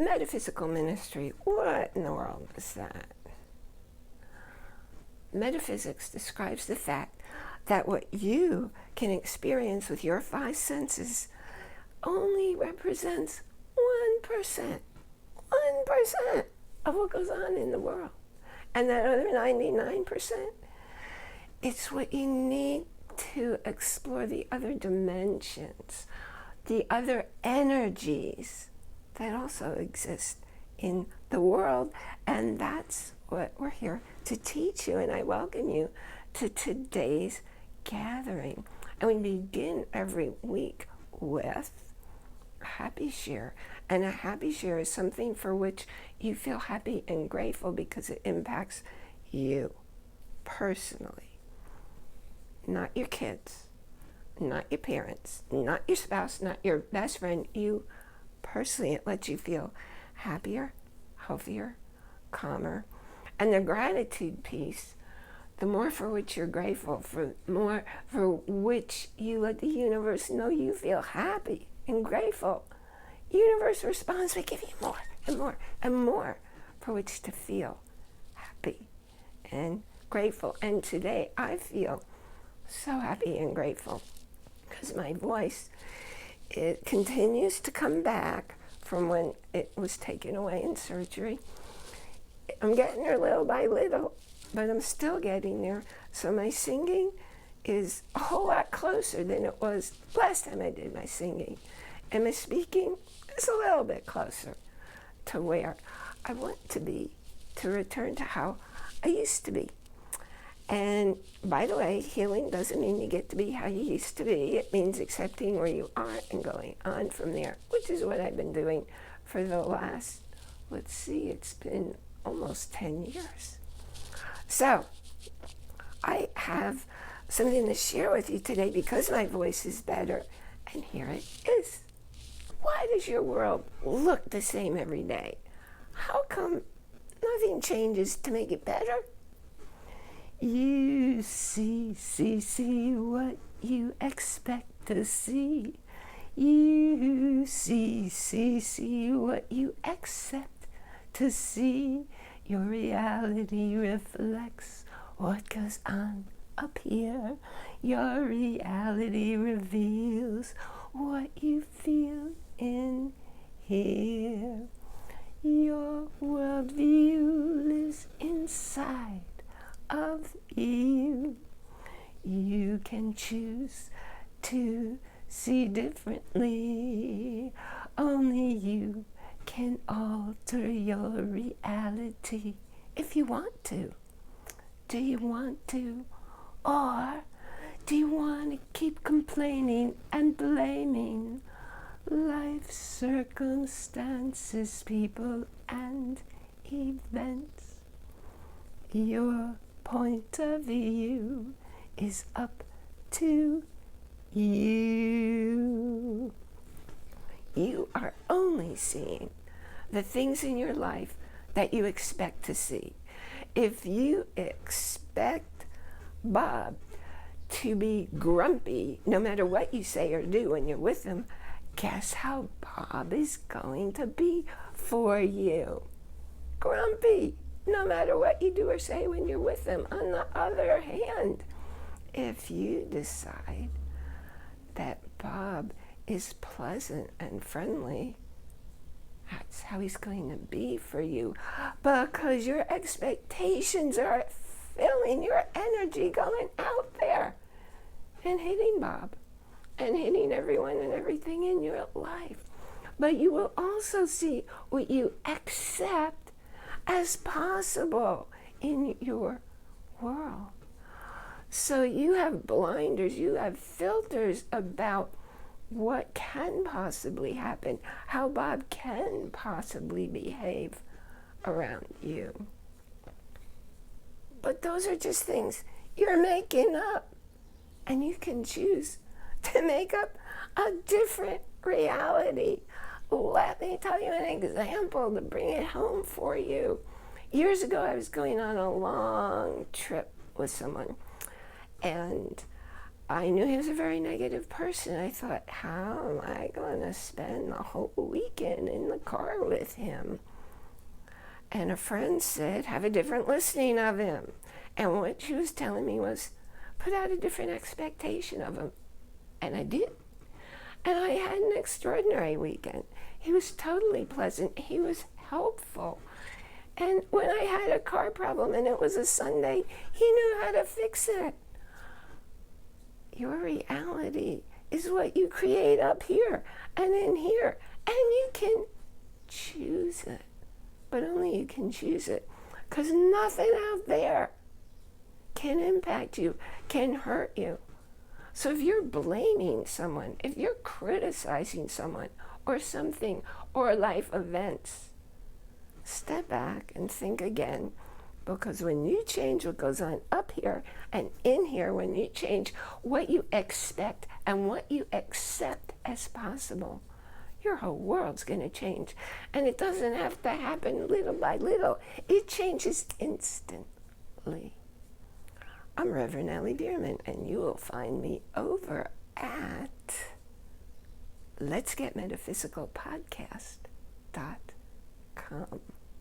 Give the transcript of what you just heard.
Metaphysical ministry, what in the world is that? Metaphysics describes the fact that what you can experience with your five senses only represents 1% of what goes on in the world. And that other 99%, it's what you need to explore the other dimensions, the other energies that also exist in the world. And that's what we're here to teach you. And I welcome you to today's gathering. And we begin every week with a happy share. And a happy share is something for which you feel happy and grateful because it impacts you personally. Not your kids, not your parents, not your spouse, not your best friend. You personally, it lets you feel happier, healthier, calmer. And the gratitude piece, the more for which you're grateful, for more for which you let the universe know you feel happy and grateful. Universe responds by giving you more and more and more for which to feel happy and grateful. And today I feel so happy and grateful because my voice, it continues to come back from when it was taken away in surgery. I'm getting there little by little, but I'm still getting there. So my singing is a whole lot closer than it was last time I did my singing. And my speaking is a little bit closer to where I want to be, to return to how I used to be. And by the way, healing doesn't mean you get to be how you used to be. It means accepting where you are and going on from there, which is what I've been doing for the last, it's been almost 10 years. So I have something to share with you today because my voice is better. And here it is. Why does your world look the same every day? How come nothing changes to make it better? You see what you expect to see. You see what you accept to see. Your reality reflects what goes on up here. Your reality reveals what you feel in here. Your worldview lives inside of you. You can choose to see differently. Only you can alter your reality if you want to. Do you want to? Or do you want to keep complaining and blaming life circumstances, people, and events? Your point of view is up to you. You are only seeing the things in your life that you expect to see. If you expect Bob to be grumpy no matter what you say or do when you're with him, guess how Bob is going to be for you? Grumpy, no matter what you do or say when you're with him. On the other hand, if you decide that Bob is pleasant and friendly, that's how he's going to be for you, because your expectations are filling your energy going out there and hitting Bob and hitting everyone and everything in your life. But you will also see what you accept as possible in your world. So you have blinders, you have filters about what can possibly happen, how Bob can possibly behave around you. But those are just things you're making up. And you can choose to make up a different reality. Let me tell you an example to bring it home for you. Years ago, I was going on a long trip with someone. And I knew he was a very negative person. I thought, how am I going to spend the whole weekend in the car with him? And a friend said, have a different listening of him. And what she was telling me was, put out a different expectation of him. And I did. And I had an extraordinary weekend. He was totally pleasant. He was helpful. And when I had a car problem and it was a Sunday, he knew how to fix it. Your reality is what you create up here and in here. And you can choose it. But only you can choose it. Because nothing out there can impact you, can hurt you. So if you're blaming someone, if you're criticizing someone or something or life events, step back and think again. Because when you change what goes on up here and in here, when you change what you expect and what you accept as possible, your whole world's going to change. And it doesn't have to happen little by little. It changes instantly. I'm Reverend Ellie Bierman, and you will find me over at letsgetmetaphysicalpodcast.com.